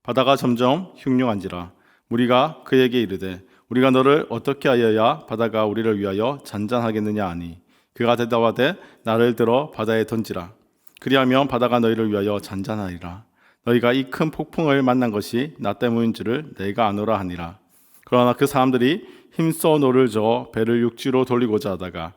바다가 점점 흉흉한지라. 무리가 그에게 이르되 우리가 너를 어떻게 하여야 바다가 우리를 위하여 잔잔하겠느냐 하니 그가 대답하되 나를 들어 바다에 던지라. 그리하면 바다가 너희를 위하여 잔잔하리라. 너희가 이 큰 폭풍을 만난 것이 나 때문인 줄을 내가 아노라 하니라. 그러나 그 사람들이 힘써 노를 저어 배를 육지로 돌리고자 하다가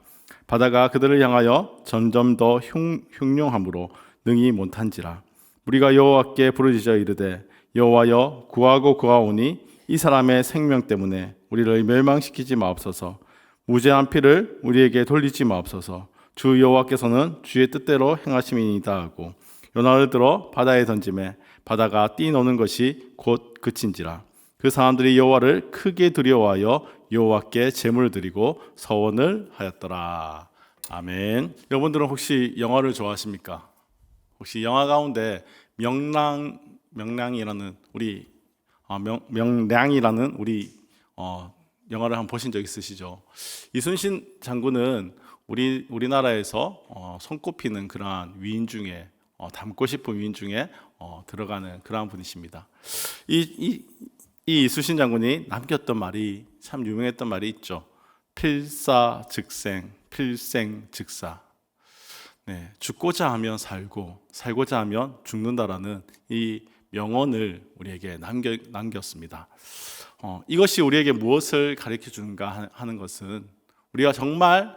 바다가 그들을 향하여 점점 더 흉흉함으로 능히 못한지라. 우리가 여호와께 부르짖어 이르되 여호와여 구하고 구하오니 이 사람의 생명 때문에 우리를 멸망시키지 마옵소서. 무죄한 피를 우리에게 돌리지 마옵소서. 주 여호와께서는 주의 뜻대로 행하심이니이다 하고 요나를 들어 바다에 던지매 바다가 뛰노는 것이 곧 그친지라. 그 사람들이 여호와를 크게 두려워하여 여호와께 제물을 드리고 서원을 하였더라. 아멘. 여러분들은 혹시 영화를 좋아하십니까? 혹시 영화 가운데 명량이라는 우리 영화를 한번 보신 적 있으시죠? 이순신 장군은 우리나라에서 손꼽히는 그러한 위인 중에 닮고 싶은 위인 중에 들어가는 그러한 분이십니다. 이 이순신 장군이 남겼던 말이 참 유명했던 말이 있죠. 필사즉생, 필생즉사. 네, 죽고자 하면 살고 살고자 하면 죽는다라는 이 명언을 우리에게 남겼습니다. 이것이 우리에게 무엇을 가르쳐 주는가 하는 것은 우리가 정말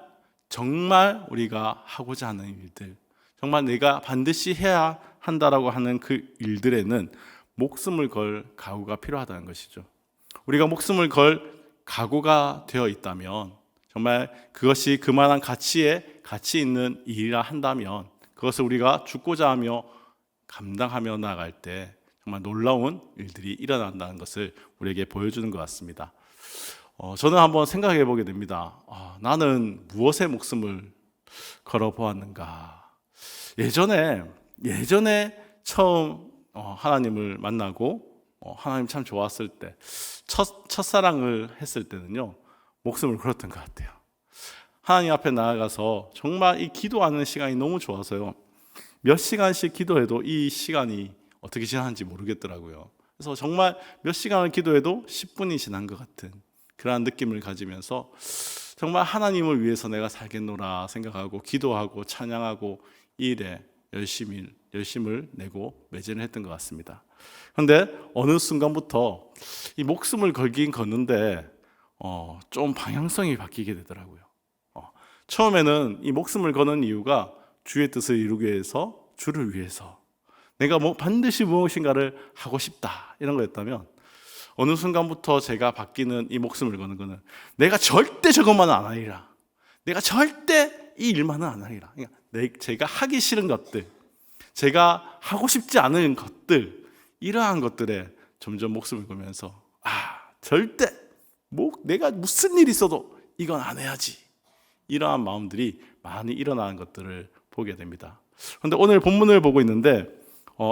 우리가 하고자 하는 일들, 정말 내가 반드시 해야 한다라고 하는 그 일들에는 목숨을 걸 각오가 필요하다는 것이죠. 우리가 목숨을 걸 각오가 되어 있다면 정말 그것이 그만한 가치 있는 일이라 한다면 그것을 우리가 죽고자 하며 감당하며 나아갈 때 정말 놀라운 일들이 일어난다는 것을 우리에게 보여주는 것 같습니다. 저는 한번 생각해 보게 됩니다. 나는 무엇에 목숨을 걸어 보았는가? 예전에 처음 하나님을 만나고 하나님 참 좋았을 때 첫사랑을 했을 때는요 목숨을 걸었던 것 같아요. 하나님 앞에 나아가서 정말 이 기도하는 시간이 너무 좋아서요 몇 시간씩 기도해도 이 시간이 어떻게 지나는지 모르겠더라고요. 그래서 정말 몇 시간을 기도해도 10분이 지난 것 같은 그러한 느낌을 가지면서 정말 하나님을 위해서 내가 살겠노라 생각하고 기도하고 찬양하고 이 일에 열심을 내고 매진을 했던 것 같습니다. 그런데 어느 순간부터 이 목숨을 걸긴 걷는데 좀 방향성이 바뀌게 되더라고요. 처음에는 이 목숨을 거는 이유가 주의 뜻을 이루기 위해서, 주를 위해서 내가 반드시 무엇인가를 하고 싶다 이런 거였다면 어느 순간부터 제가 바뀌는 이 목숨을 거는 거는 내가 절대 저것만은 안 하리라, 내가 절대 이 일만은 안 하리라. 그러니까 제가 하기 싫은 것들, 제가 하고 싶지 않은 것들, 이러한 것들에 점점 목숨을 걸면서 절대 내가 무슨 일이 있어도 이건 안 해야지, 이러한 마음들이 많이 일어나는 것들을 보게 됩니다. 그런데 오늘 본문을 보고 있는데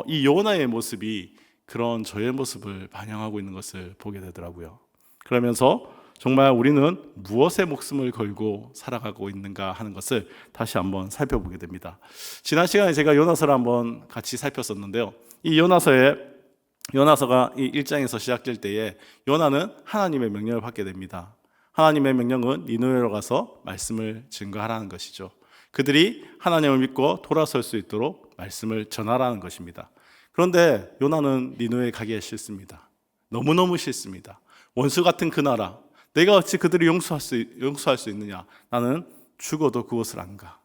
이 요나의 모습이 그런 저의 모습을 반영하고 있는 것을 보게 되더라고요. 그러면서 정말 우리는 무엇에 목숨을 걸고 살아가고 있는가 하는 것을 다시 한번 살펴보게 됩니다. 지난 시간에 제가 요나서를 한번 같이 살폈었는데요. 이 요나서가 이 1장에서 시작될 때에 요나는 하나님의 명령을 받게 됩니다. 하나님의 명령은 니느웨로 가서 말씀을 증거하라는 것이죠. 그들이 하나님을 믿고 돌아설 수 있도록 말씀을 전하라는 것입니다. 그런데 요나는 니느웨에 가기가 싫습니다. 너무너무 싫습니다. 원수 같은 그 나라, 내가 어찌 그들을 용서할 수 있느냐? 나는 죽어도 그곳을 안 가.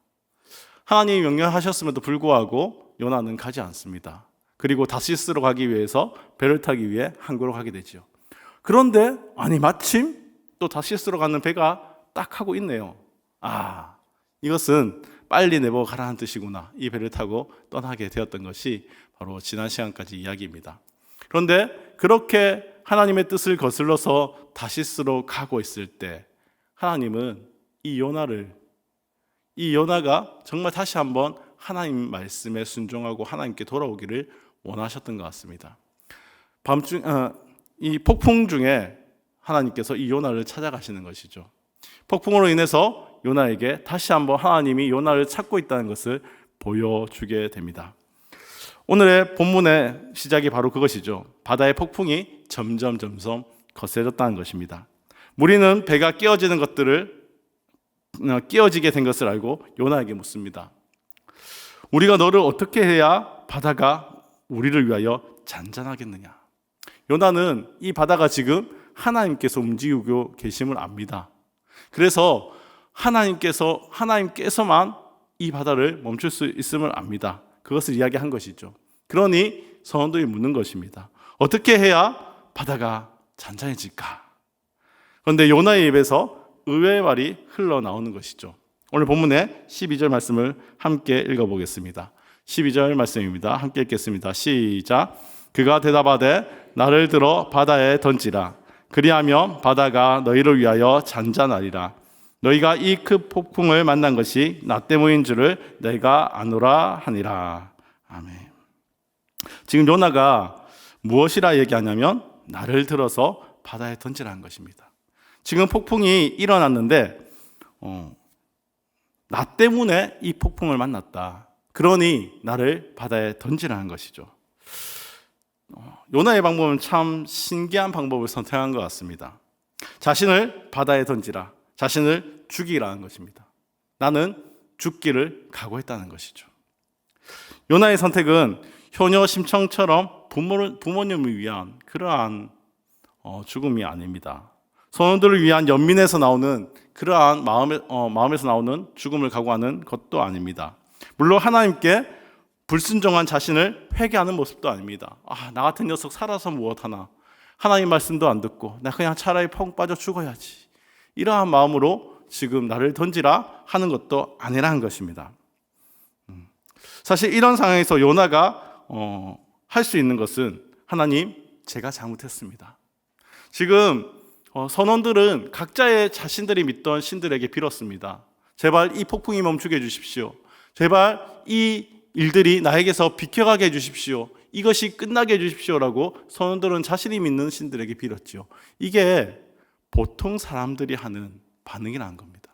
하나님이 명령하셨음에도 불구하고 요나는 가지 않습니다. 그리고 다시스로 가기 위해서 배를 타기 위해 항구로 가게 되죠. 그런데 마침 또 다시스로 가는 배가 딱 하고 있네요. 이것은 빨리 내버 가라는 뜻이구나. 이 배를 타고 떠나게 되었던 것이 바로 지난 시간까지 이야기입니다. 그런데 그렇게 하나님의 뜻을 거슬러서 다시스로 가고 있을 때 하나님은 이 요나가 정말 다시 한번 하나님 말씀에 순종하고 하나님께 돌아오기를 원하셨던 것 같습니다. 이 폭풍 중에 하나님께서 이 요나를 찾아가시는 것이죠. 폭풍으로 인해서 요나에게 다시 한번 하나님이 요나를 찾고 있다는 것을 보여주게 됩니다. 오늘의 본문의 시작이 바로 그것이죠. 바다의 폭풍이 점점 거세졌다는 것입니다. 무리는 배가 끼어지게 된 것을 알고 요나에게 묻습니다. 우리가 너를 어떻게 해야 바다가 우리를 위하여 잔잔하겠느냐? 요나는 이 바다가 지금 하나님께서 움직이고 계심을 압니다. 그래서 하나님께서만 이 바다를 멈출 수 있음을 압니다. 그것을 이야기한 것이죠. 그러니 선원들이 묻는 것입니다. 어떻게 해야 바다가 잔잔해질까? 그런데 요나의 입에서 의외의 말이 흘러나오는 것이죠. 오늘 본문의 12절 말씀을 함께 읽어보겠습니다. 12절 말씀입니다. 함께 읽겠습니다. 시작. 그가 대답하되 나를 들어 바다에 던지라. 그리하면 바다가 너희를 위하여 잔잔하리라. 너희가 이 큰 폭풍을 만난 것이 나 때문인 줄을 내가 아노라 하니라. 아멘. 지금 요나가 무엇이라 얘기하냐면 나를 들어서 바다에 던지라는 것입니다. 지금 폭풍이 일어났는데 나 때문에 이 폭풍을 만났다. 그러니 나를 바다에 던지라는 것이죠. 요나의 방법은 참 신기한 방법을 선택한 것 같습니다. 자신을 바다에 던지라. 자신을 죽이라는 것입니다. 나는 죽기를 각오했다는 것이죠. 요나의 선택은 효녀 심청처럼 부모님을 위한 그러한 죽음이 아닙니다. 선원들을 위한 연민에서 나오는 그러한 마음에서 나오는 죽음을 각오하는 것도 아닙니다. 물론 하나님께 불순종한 자신을 회개하는 모습도 아닙니다. 나 같은 녀석 살아서 무엇하나. 하나님 말씀도 안 듣고 나 그냥 차라리 펑 빠져 죽어야지. 이러한 마음으로 지금 나를 던지라 하는 것도 아니라는 것입니다. 사실 이런 상황에서 요나가 할 수 있는 것은 하나님, 제가 잘못했습니다. 지금 선원들은 각자의 자신들이 믿던 신들에게 빌었습니다. 제발 이 폭풍이 멈추게 해주십시오. 제발 이 일들이 나에게서 비켜가게 해주십시오. 이것이 끝나게 해주십시오라고 선원들은 자신이 믿는 신들에게 빌었죠. 이게 보통 사람들이 하는 반응이라는 겁니다.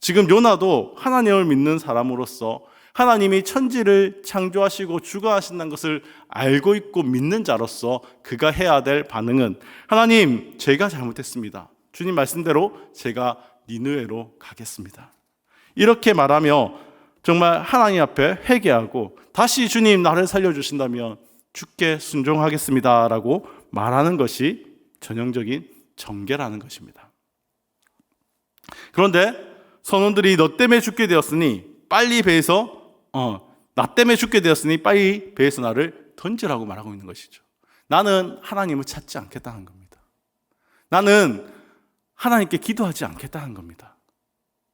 지금 요나도 하나님을 믿는 사람으로서 하나님이 천지를 창조하시고 주관하신다는 것을 알고 있고 믿는 자로서 그가 해야 될 반응은 하나님, 제가 잘못했습니다. 주님 말씀대로 제가 니느웨로 가겠습니다. 이렇게 말하며 정말 하나님 앞에 회개하고 다시 주님 나를 살려주신다면 주께 순종하겠습니다 라고 말하는 것이 전형적인 정죄라는 것입니다. 그런데 선원들이 너 때문에 죽게 되었으니 빨리 배에서 나 때문에 죽게 되었으니 빨리 배에서 나를 던지라고 말하고 있는 것이죠. 나는 하나님을 찾지 않겠다는 겁니다. 나는 하나님께 기도하지 않겠다는 겁니다.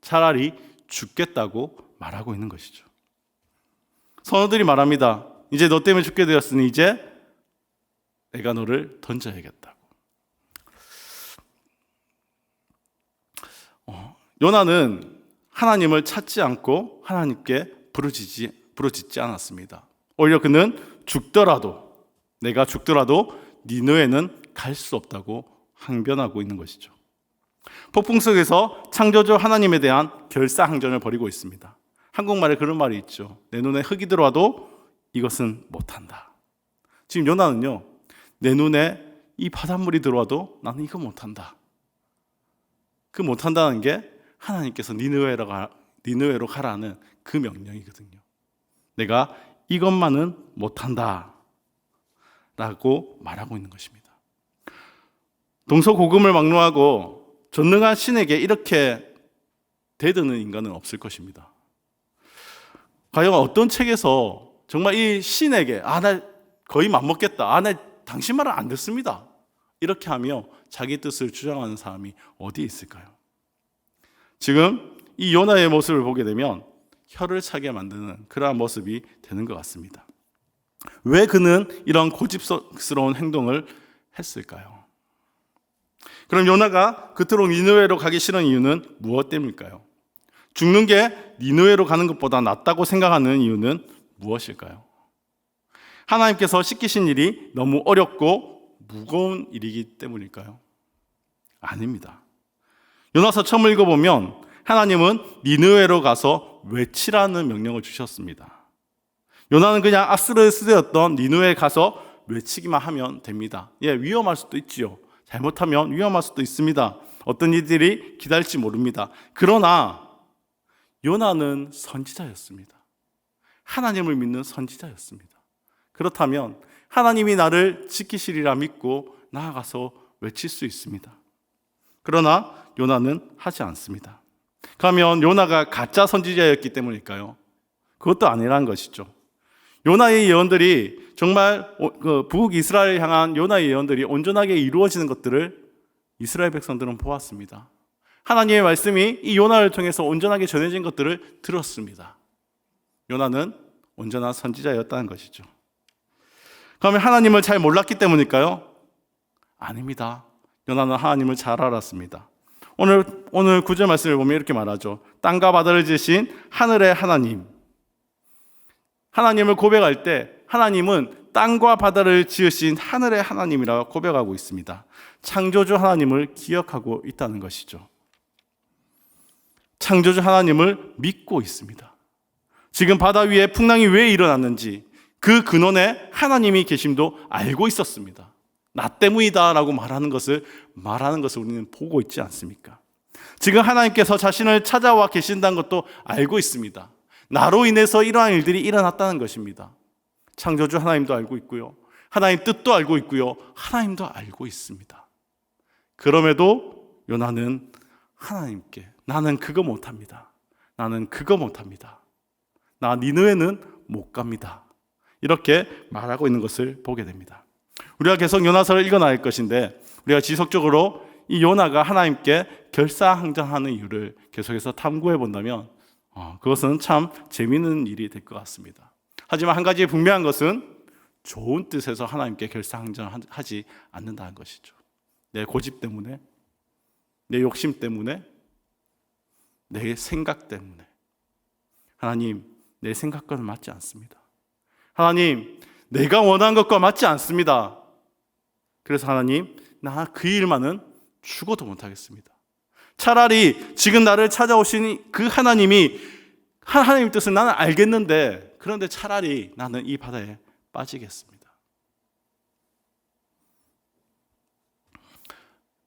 차라리 죽겠다고 말하고 있는 것이죠. 선원들이 말합니다. 이제 너 때문에 죽게 되었으니 이제 내가 너를 던져야겠다고. 요나는 하나님을 찾지 않고 하나님께 부르짖지 않았습니다. 오히려 그는 내가 죽더라도 니느웨는 갈 수 없다고 항변하고 있는 것이죠. 폭풍 속에서 창조주 하나님에 대한 결사항전을 벌이고 있습니다. 한국말에 그런 말이 있죠. 내 눈에 흙이 들어와도 이것은 못한다. 지금 요나는요, 내 눈에 이 바닷물이 들어와도 나는 이거 못한다. 그 못한다는 게 하나님께서 니느웨로 가라는 그 명령이거든요. 내가 이것만은 못한다 라고 말하고 있는 것입니다. 동서고금을 막론하고 전능한 신에게 이렇게 대드는 인간은 없을 것입니다. 과연 어떤 책에서 정말 이 신에게 나 거의 맘먹겠다. 나 당신 말은 안 듣습니다. 이렇게 하며 자기 뜻을 주장하는 사람이 어디에 있을까요? 지금 이 요나의 모습을 보게 되면 혀를 차게 만드는 그러한 모습이 되는 것 같습니다. 왜 그는 이런 고집스러운 행동을 했을까요? 그럼 요나가 그토록 니느웨로 가기 싫은 이유는 무엇 때문일까요? 죽는 게 니느웨로 가는 것보다 낫다고 생각하는 이유는 무엇일까요? 하나님께서 시키신 일이 너무 어렵고 무거운 일이기 때문일까요? 아닙니다. 요나서 처음 읽어보면 하나님은 니느웨로 가서 외치라는 명령을 주셨습니다. 요나는 그냥 아스르스였던 니누에 가서 외치기만 하면 됩니다. 위험할 수도 있지요. 잘못하면 위험할 수도 있습니다. 어떤 일들이 기다릴지 모릅니다. 그러나 요나는 선지자였습니다. 하나님을 믿는 선지자였습니다. 그렇다면 하나님이 나를 지키시리라 믿고 나아가서 외칠 수 있습니다. 그러나 요나는 하지 않습니다. 그러면 요나가 가짜 선지자였기 때문일까요? 그것도 아니라는 것이죠. 요나의 예언들이 정말 북이스라엘을 향한 요나의 예언들이 온전하게 이루어지는 것들을 이스라엘 백성들은 보았습니다. 하나님의 말씀이 이 요나를 통해서 온전하게 전해진 것들을 들었습니다. 요나는 온전한 선지자였다는 것이죠. 그러면 하나님을 잘 몰랐기 때문일까요? 아닙니다. 요나는 하나님을 잘 알았습니다. 오늘 9절 말씀을 보면 이렇게 말하죠. 땅과 바다를 지으신 하늘의 하나님. 하나님을 고백할 때 하나님은 땅과 바다를 지으신 하늘의 하나님이라고 고백하고 있습니다. 창조주 하나님을 기억하고 있다는 것이죠. 창조주 하나님을 믿고 있습니다. 지금 바다 위에 풍랑이 왜 일어났는지 그 근원에 하나님이 계심도 알고 있었습니다. 나 때문이다라고 말하는 것을 우리는 보고 있지 않습니까? 지금 하나님께서 자신을 찾아와 계신다는 것도 알고 있습니다. 나로 인해서 이러한 일들이 일어났다는 것입니다. 창조주 하나님도 알고 있고요. 하나님 뜻도 알고 있고요. 하나님도 알고 있습니다. 그럼에도 요나는 하나님께 나는 그거 못합니다. 나는 그거 못합니다. 나 니느웨는 못 갑니다. 이렇게 말하고 있는 것을 보게 됩니다. 우리가 계속 요나서를 읽어나갈 것인데 우리가 지속적으로 이 요나가 하나님께 결사항전하는 이유를 계속해서 탐구해 본다면 그것은 참 재미있는 일이 될 것 같습니다. 하지만 한 가지 분명한 것은 좋은 뜻에서 하나님께 결사항전하지 않는다는 것이죠. 내 고집 때문에, 내 욕심 때문에, 내 생각 때문에. 하나님, 내 생각과는 맞지 않습니다. 하나님, 내가 원하는 것과 맞지 않습니다. 그래서 하나님, 나 그 일만은 죽어도 못하겠습니다. 차라리 지금 나를 찾아오신 그 하나님의 뜻을 나는 알겠는데 그런데 차라리 나는 이 바다에 빠지겠습니다.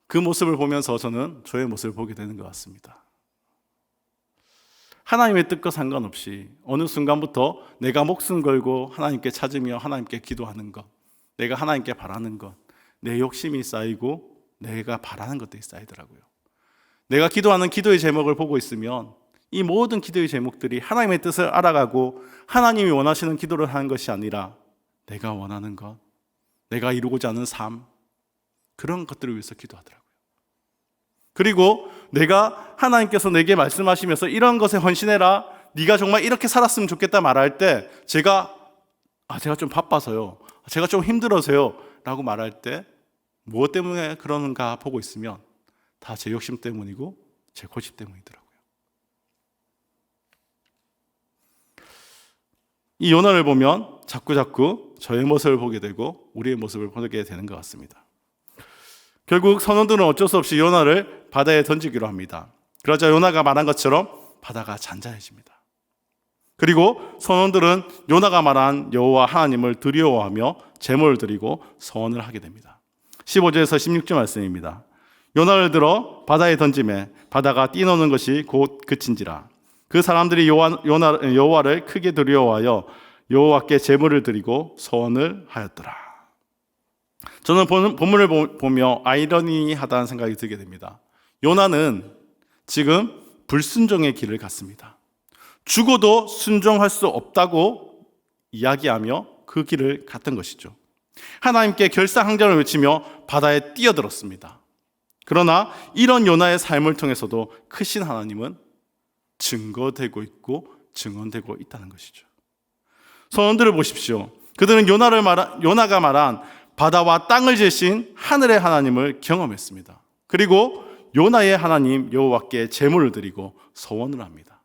그 모습을 보면서 저는 저의 모습을 보게 되는 것 같습니다. 하나님의 뜻과 상관없이 어느 순간부터 내가 목숨 걸고 하나님께 찾으며 하나님께 기도하는 것, 내가 하나님께 바라는 것, 내 욕심이 쌓이고 내가 바라는 것들이 쌓이더라고요. 내가 기도하는 기도의 제목을 보고 있으면 이 모든 기도의 제목들이 하나님의 뜻을 알아가고 하나님이 원하시는 기도를 하는 것이 아니라 내가 원하는 것, 내가 이루고자 하는 삶, 그런 것들을 위해서 기도하더라고요. 그리고 내가 하나님께서 내게 말씀하시면서 이런 것에 헌신해라, 네가 정말 이렇게 살았으면 좋겠다 말할 때 제가 좀 바빠서요, 제가 좀 힘들어서요 라고 말할 때 무엇 때문에 그러는가 보고 있으면 다 제 욕심 때문이고 제 고집 때문이더라고요. 이 요나를 보면 자꾸 저의 모습을 보게 되고 우리의 모습을 보게 되는 것 같습니다. 결국 선원들은 어쩔 수 없이 요나를 바다에 던지기로 합니다. 그러자 요나가 말한 것처럼 바다가 잔잔해집니다. 그리고 선원들은 요나가 말한 여호와 하나님을 두려워하며 제물을 드리고 소원을 하게 됩니다. 15절에서 16절 말씀입니다. 요나를 들어 바다에 던짐에 바다가 뛰노는 것이 곧 그친지라. 그 사람들이 여호와를 크게 두려워하여 여호와께 제물을 드리고 소원을 하였더라. 저는 본문을 보며 아이러니하다는 생각이 들게 됩니다. 요나는 지금 불순종의 길을 갔습니다. 죽어도 순종할 수 없다고 이야기하며 그 길을 갔던 것이죠. 하나님께 결사항전을 외치며 바다에 뛰어들었습니다. 그러나 이런 요나의 삶을 통해서도 크신 하나님은 증거되고 있고 증언되고 있다는 것이죠. 선원들을 보십시오. 그들은 요나가 말한 바다와 땅을 지으신 하늘의 하나님을 경험했습니다. 그리고 요나의 하나님 여호와께 제물을 드리고 소원을 합니다.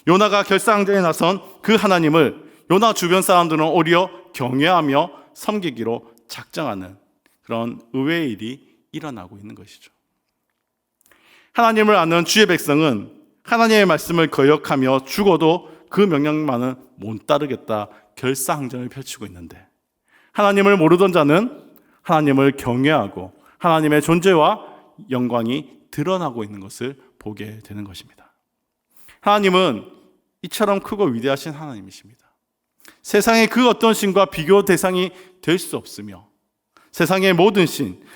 요나가 결사항전에 나선 그 하나님을 요나 주변 사람들은 오히려 경외하며 섬기기로 작정하는 그런 의외의 일이 일어나고 있는 것이죠. 하나님을 아는 주의 백성은 하나님의 말씀을 거역하며 죽어도 그 명령만은 못 따르겠다 결사항전을 펼치고 있는데, 하나님을 모르던 자는 하나님을 경외하고 하나님의 존재와 영광이 드러나고 있는 것을 보게 되는 것입니다. 하나님은 이처럼 크고 위대하신 하나님이십니다. 세상의 그 어떤 신과 비교 대상이 될 수 없으며, 세상의 모든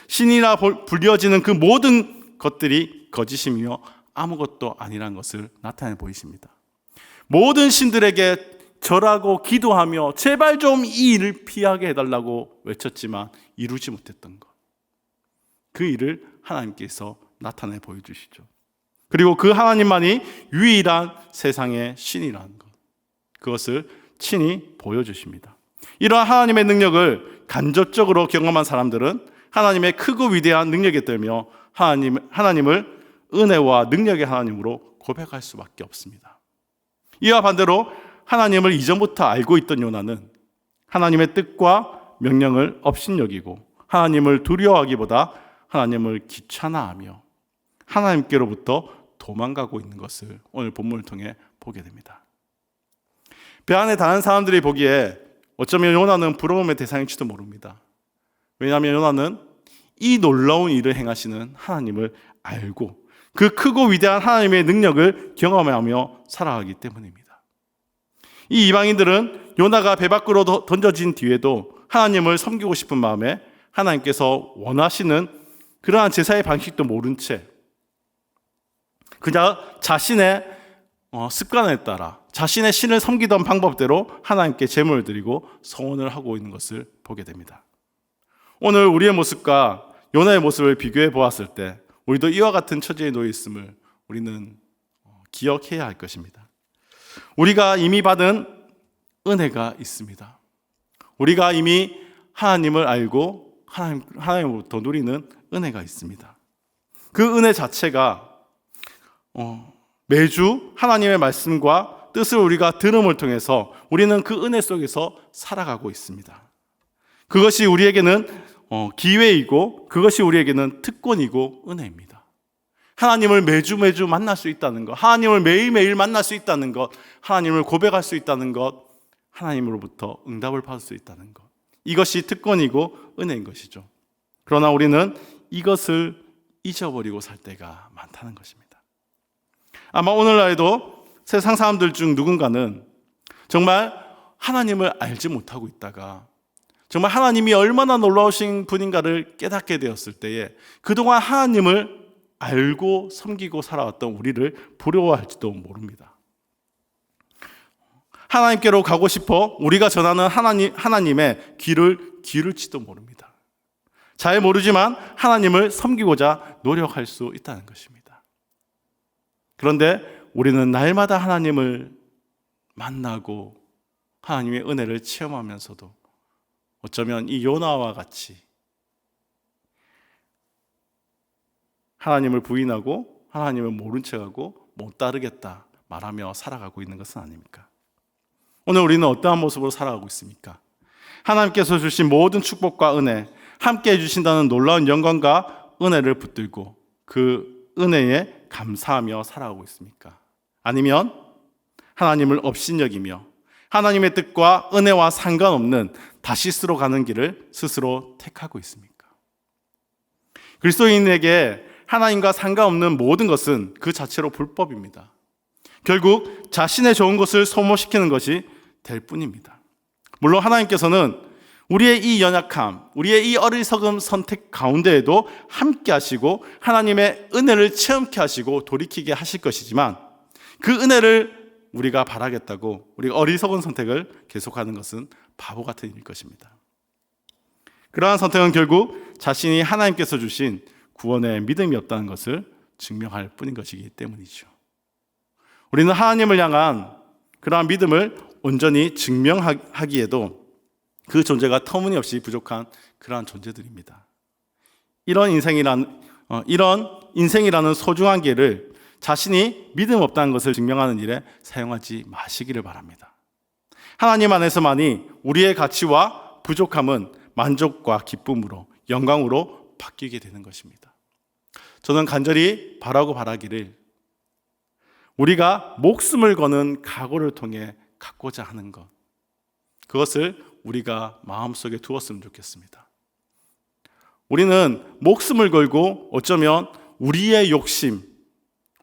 신이라 불리어지는 그 모든 것들이 거짓이며 아무것도 아니란 것을 나타내 보이십니다. 모든 신들에게 절하고 기도하며 제발 좀 이 일을 피하게 해달라고 외쳤지만 이루지 못했던 것, 그 일을 하나님께서 나타내 보여주시죠. 그리고 그 하나님만이 유일한 세상의 신이라는 것, 그것을 친히 보여주십니다. 이러한 하나님의 능력을 간접적으로 경험한 사람들은 하나님의 크고 위대한 능력에 떨며 하나님을 은혜와 능력의 하나님으로 고백할 수밖에 없습니다. 이와 반대로 하나님을 이전부터 알고 있던 요나는 하나님의 뜻과 명령을 업신여기고 하나님을 두려워하기보다 하나님을 귀찮아하며 하나님께로부터 도망가고 있는 것을 오늘 본문을 통해 보게 됩니다. 배 안에 다른 사람들이 보기에 어쩌면 요나는 부러움의 대상일지도 모릅니다. 왜냐하면 요나는 이 놀라운 일을 행하시는 하나님을 알고 그 크고 위대한 하나님의 능력을 경험하며 살아가기 때문입니다. 이 이방인들은 요나가 배 밖으로 던져진 뒤에도 하나님을 섬기고 싶은 마음에 하나님께서 원하시는 그러한 제사의 방식도 모른 채 그냥 자신의 습관에 따라 자신의 신을 섬기던 방법대로 하나님께 제물을 드리고 성원을 하고 있는 것을 보게 됩니다. 오늘 우리의 모습과 요나의 모습을 비교해 보았을 때 우리도 이와 같은 처지에 놓여 있음을 우리는 기억해야 할 것입니다. 우리가 이미 받은 은혜가 있습니다. 우리가 이미 하나님을 알고 하나님으로부터 누리는 은혜가 있습니다. 그 은혜 자체가 매주 하나님의 말씀과 뜻을 우리가 들음을 통해서 우리는 그 은혜 속에서 살아가고 있습니다. 그것이 우리에게는 기회이고 그것이 우리에게는 특권이고 은혜입니다. 하나님을 매주 만날 수 있다는 것, 하나님을 매일매일 만날 수 있다는 것, 하나님을 고백할 수 있다는 것, 하나님으로부터 응답을 받을 수 있다는 것, 이것이 특권이고 은혜인 것이죠. 그러나 우리는 이것을 잊어버리고 살 때가 많다는 것입니다. 아마 오늘날에도 세상 사람들 중 누군가는 정말 하나님을 알지 못하고 있다가 정말 하나님이 얼마나 놀라우신 분인가를 깨닫게 되었을 때에 그동안 하나님을 알고 섬기고 살아왔던 우리를 부러워할지도 모릅니다. 하나님께로 가고 싶어 우리가 전하는 하나님의 귀를 기울일지도 모릅니다. 잘 모르지만 하나님을 섬기고자 노력할 수 있다는 것입니다. 그런데 우리는 날마다 하나님을 만나고 하나님의 은혜를 체험하면서도 어쩌면 이 요나와 같이 하나님을 부인하고 하나님을 모른 척하고 못 따르겠다 말하며 살아가고 있는 것은 아닙니까? 오늘 우리는 어떠한 모습으로 살아가고 있습니까? 하나님께서 주신 모든 축복과 은혜, 함께 해주신다는 놀라운 영광과 은혜를 붙들고 그 은혜에 감사하며 살아가고 있습니까? 아니면 하나님을 업신여기며 하나님의 뜻과 은혜와 상관없는 다시스로 가는 길을 스스로 택하고 있습니까? 그리스도인에게 하나님과 상관없는 모든 것은 그 자체로 불법입니다. 결국 자신의 좋은 것을 소모시키는 것이 될 뿐입니다. 물론 하나님께서는 우리의 이 연약함, 우리의 이 어리석음 선택 가운데에도 함께 하시고 하나님의 은혜를 체험케 하시고 돌이키게 하실 것이지만 그 은혜를 우리가 바라겠다고 우리가 어리석은 선택을 계속하는 것은 바보 같은 일일 것입니다. 그러한 선택은 결국 자신이 하나님께서 주신 구원의 믿음이 없다는 것을 증명할 뿐인 것이기 때문이죠. 우리는 하나님을 향한 그러한 믿음을 온전히 증명하기에도 그 존재가 터무니없이 부족한 그러한 존재들입니다. 이런 인생이라는 소중한 기회를 자신이 믿음 없다는 것을 증명하는 일에 사용하지 마시기를 바랍니다. 하나님 안에서만이 우리의 가치와 부족함은 만족과 기쁨으로 영광으로 바뀌게 되는 것입니다. 저는 간절히 바라기를 우리가 목숨을 거는 각오를 통해 갖고자 하는 것, 그것을 우리가 마음속에 두었으면 좋겠습니다. 우리는 목숨을 걸고 어쩌면 우리의 욕심,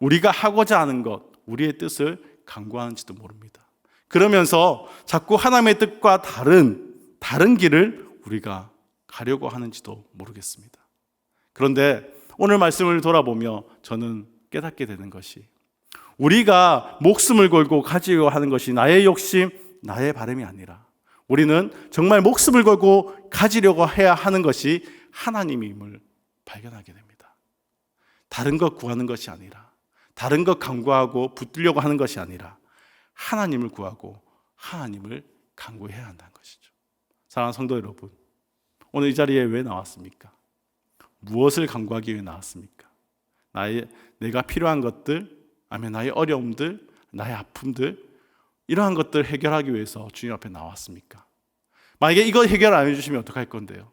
우리가 하고자 하는 것, 우리의 뜻을 강구하는지도 모릅니다. 그러면서 자꾸 하나님의 뜻과 다른 길을 우리가 가려고 하는지도 모르겠습니다. 그런데 오늘 말씀을 돌아보며 저는 깨닫게 되는 것이, 우리가 목숨을 걸고 가지려고 하는 것이 나의 욕심, 나의 바람이 아니라 우리는 정말 목숨을 걸고 가지려고 해야 하는 것이 하나님임을 발견하게 됩니다. 다른 것 구하는 것이 아니라, 다른 것 간구하고 붙들려고 하는 것이 아니라 하나님을 구하고 하나님을 간구해야 한다는 것이죠. 사랑하는 성도 여러분, 오늘 이 자리에 왜 나왔습니까? 무엇을 간구하기 위해 나왔습니까? 내가 필요한 것들, 아니면 나의 어려움들, 나의 아픔들, 이러한 것들 해결하기 위해서 주님 앞에 나왔습니까? 만약에 이거 해결 안 해주시면 어떡할 건데요?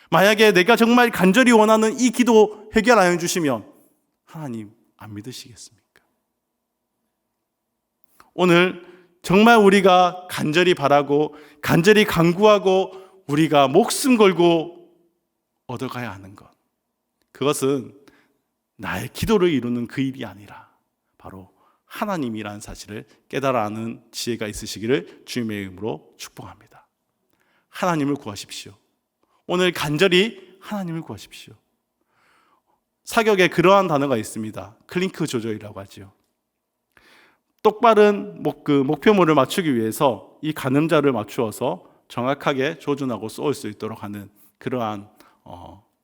만약에 내가 정말 간절히 원하는 이 기도 해결 안 해주시면 하나님 안 믿으시겠습니까? 오늘 정말 우리가 간절히 바라고 간절히 간구하고 우리가 목숨 걸고 얻어가야 하는 것, 그것은 나의 기도를 이루는 그 일이 아니라 바로 하나님이라는 사실을 깨달아하는 지혜가 있으시기를 주님의 이름으로 축복합니다. 하나님을 구하십시오. 오늘 간절히 하나님을 구하십시오. 사격에 그러한 단어가 있습니다. 클링크 조절이라고 하죠. 똑바른 목표물을 맞추기 위해서 이 가늠자를 맞추어서 정확하게 조준하고 쏠 수 있도록 하는 그러한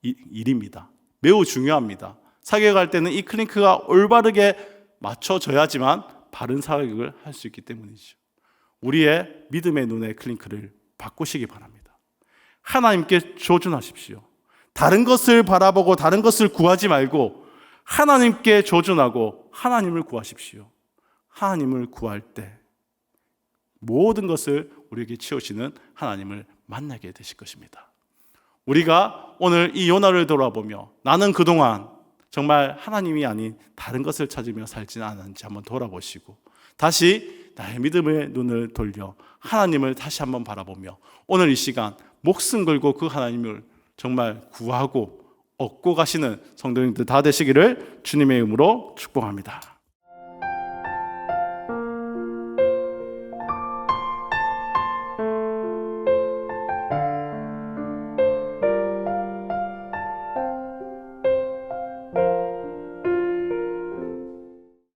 일입니다. 매우 중요합니다. 사격할 때는 이 클링크가 올바르게 맞춰져야지만 바른 사격을 할 수 있기 때문이죠. 우리의 믿음의 눈의 클링크를 바꾸시기 바랍니다. 하나님께 조준하십시오. 다른 것을 바라보고 다른 것을 구하지 말고 하나님께 조준하고 하나님을 구하십시오. 하나님을 구할 때 모든 것을 우리에게 채우시는 하나님을 만나게 되실 것입니다. 우리가 오늘 이 요나를 돌아보며 나는 그동안 정말 하나님이 아닌 다른 것을 찾으며 살지는 않았는지 한번 돌아보시고 다시 나의 믿음의 눈을 돌려 하나님을 다시 한번 바라보며 오늘 이 시간 목숨 걸고 그 하나님을 정말 구하고 얻고 가시는 성도님들 다 되시기를 주님의 이름으로 축복합니다.